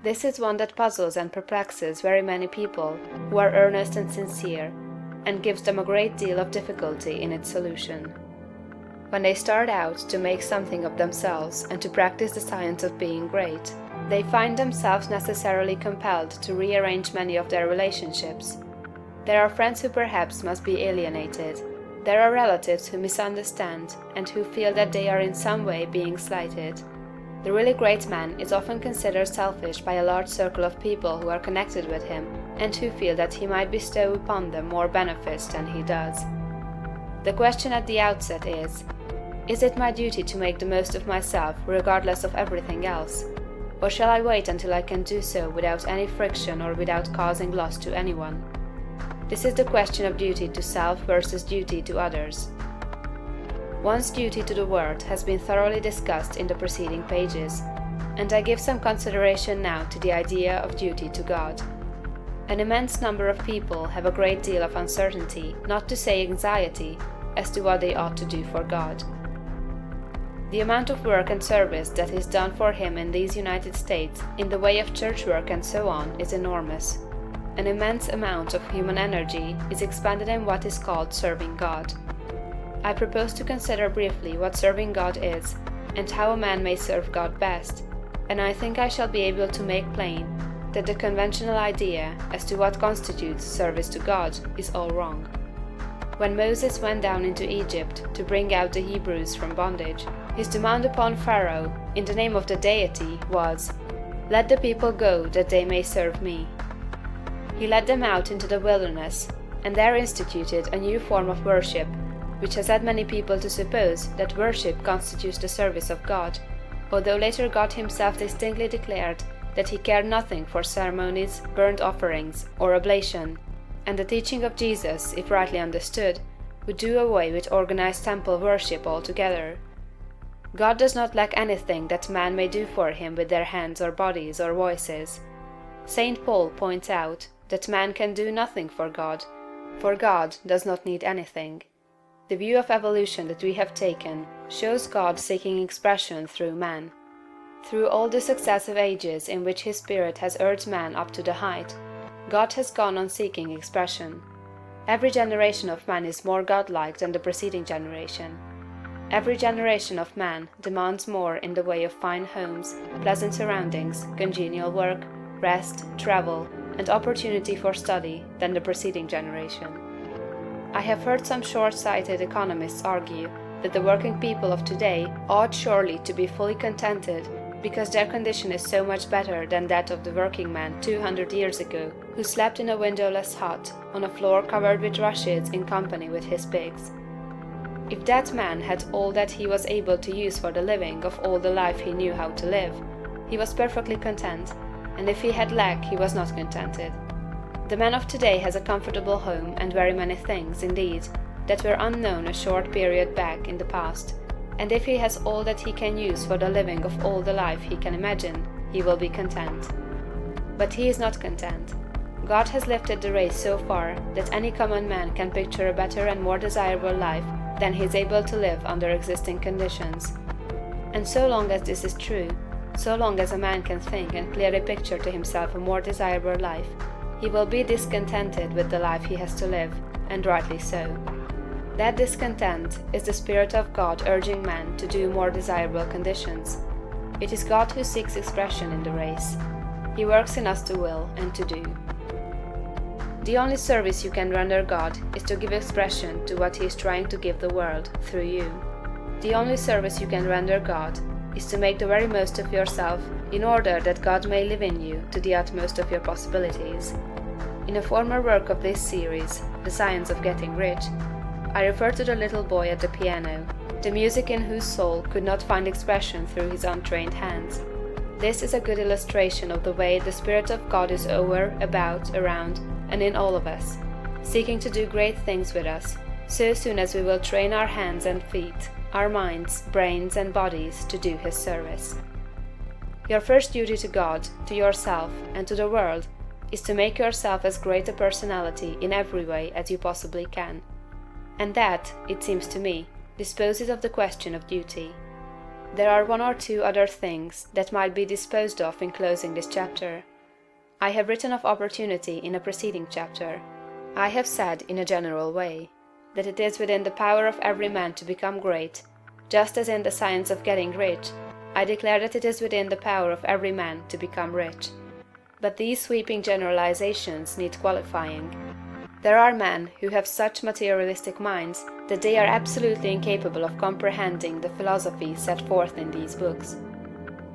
This is one that puzzles and perplexes very many people who are earnest and sincere, and gives them a great deal of difficulty in its solution. When they start out to make something of themselves and to practice the science of being great, they find themselves necessarily compelled to rearrange many of their relationships. There are friends who perhaps must be alienated. There are relatives who misunderstand and who feel that they are in some way being slighted. The really great man is often considered selfish by a large circle of people who are connected with him and who feel that he might bestow upon them more benefits than he does. The question at the outset is it my duty to make the most of myself regardless of everything else? Or shall I wait until I can do so without any friction or without causing loss to anyone? This is the question of duty to self versus duty to others. One's duty to the world has been thoroughly discussed in the preceding pages, and I give some consideration now to the idea of duty to God. An immense number of people have a great deal of uncertainty, not to say anxiety, as to what they ought to do for God. The amount of work and service that is done for Him in these United States in the way of church work and so on is enormous. An immense amount of human energy is expended in what is called serving God. I propose to consider briefly what serving God is, and how a man may serve God best, and I think I shall be able to make plain that the conventional idea as to what constitutes service to God is all wrong. When Moses went down into Egypt to bring out the Hebrews from bondage, his demand upon Pharaoh, in the name of the deity, was, "Let the people go that they may serve me." He led them out into the wilderness, and there instituted a new form of worship, which has led many people to suppose that worship constitutes the service of God, although later God himself distinctly declared that he cared nothing for ceremonies, burnt offerings, or oblation, and the teaching of Jesus, if rightly understood, would do away with organized temple worship altogether. God does not lack anything that man may do for him with their hands or bodies or voices. St. Paul points out that man can do nothing for God does not need anything. The view of evolution that we have taken shows God seeking expression through man. Through all the successive ages in which his Spirit has urged man up to the height, God has gone on seeking expression. Every generation of man is more godlike than the preceding generation. Every generation of man demands more in the way of fine homes, pleasant surroundings, congenial work, rest, travel, and opportunity for study than the preceding generation. I have heard some short-sighted economists argue that the working people of today ought surely to be fully contented because their condition is so much better than that of the working man 200 years ago, who slept in a windowless hut on a floor covered with rushes in company with his pigs. If that man had all that he was able to use for the living of all the life he knew how to live, he was perfectly content, and if he had lack, he was not contented. The man of today has a comfortable home and very many things, indeed, that were unknown a short period back in the past, and if he has all that he can use for the living of all the life he can imagine, he will be content. But he is not content. God has lifted the race so far that any common man can picture a better and more desirable life than he is able to live under existing conditions. And so long as this is true, so long as a man can think and clearly picture to himself a more desirable life, he will be discontented with the life he has to live, and rightly so. That discontent is the Spirit of God urging man to do more desirable conditions. It is God who seeks expression in the race. He works in us to will and to do. The only service you can render God is to give expression to what He is trying to give the world through you. The only service you can render God is to make the very most of yourself in order that God may live in you to the utmost of your possibilities. In a former work of this series, The Science of Getting Rich, I refer to the little boy at the piano, the music in whose soul could not find expression through his untrained hands. This is a good illustration of the way the Spirit of God is over, about, around, and in all of us, seeking to do great things with us, so soon as we will train our hands and feet, our minds, brains, and bodies to do His service. Your first duty to God, to yourself, and to the world is to make yourself as great a personality in every way as you possibly can. And that, it seems to me, disposes of the question of duty. There are one or two other things that might be disposed of in closing this chapter. I have written of opportunity in a preceding chapter. I have said, in a general way, that it is within the power of every man to become great, just as in the science of getting rich, I declare that it is within the power of every man to become rich. But these sweeping generalizations need qualifying. There are men who have such materialistic minds that they are absolutely incapable of comprehending the philosophy set forth in these books.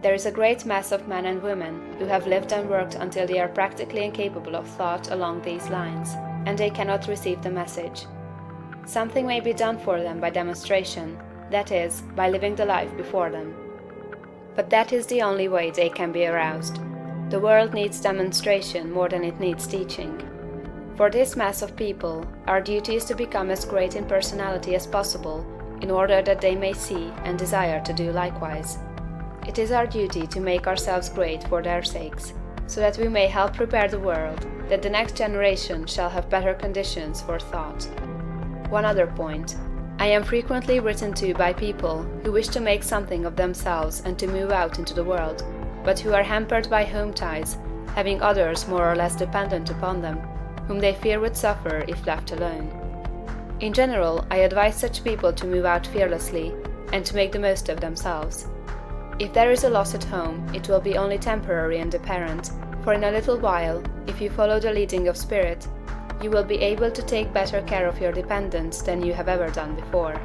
There is a great mass of men and women who have lived and worked until they are practically incapable of thought along these lines, and they cannot receive the message. Something may be done for them by demonstration, that is, by living the life before them. But that is the only way they can be aroused. The world needs demonstration more than it needs teaching. For this mass of people, our duty is to become as great in personality as possible, in order that they may see and desire to do likewise. It is our duty to make ourselves great for their sakes, so that we may help prepare the world, that the next generation shall have better conditions for thought. One other point. I am frequently written to by people who wish to make something of themselves and to move out into the world, but who are hampered by home ties, having others more or less dependent upon them, whom they fear would suffer if left alone. In general, I advise such people to move out fearlessly, and to make the most of themselves. If there is a loss at home, it will be only temporary and apparent, for in a little while, if you follow the leading of spirit, you will be able to take better care of your dependents than you have ever done before.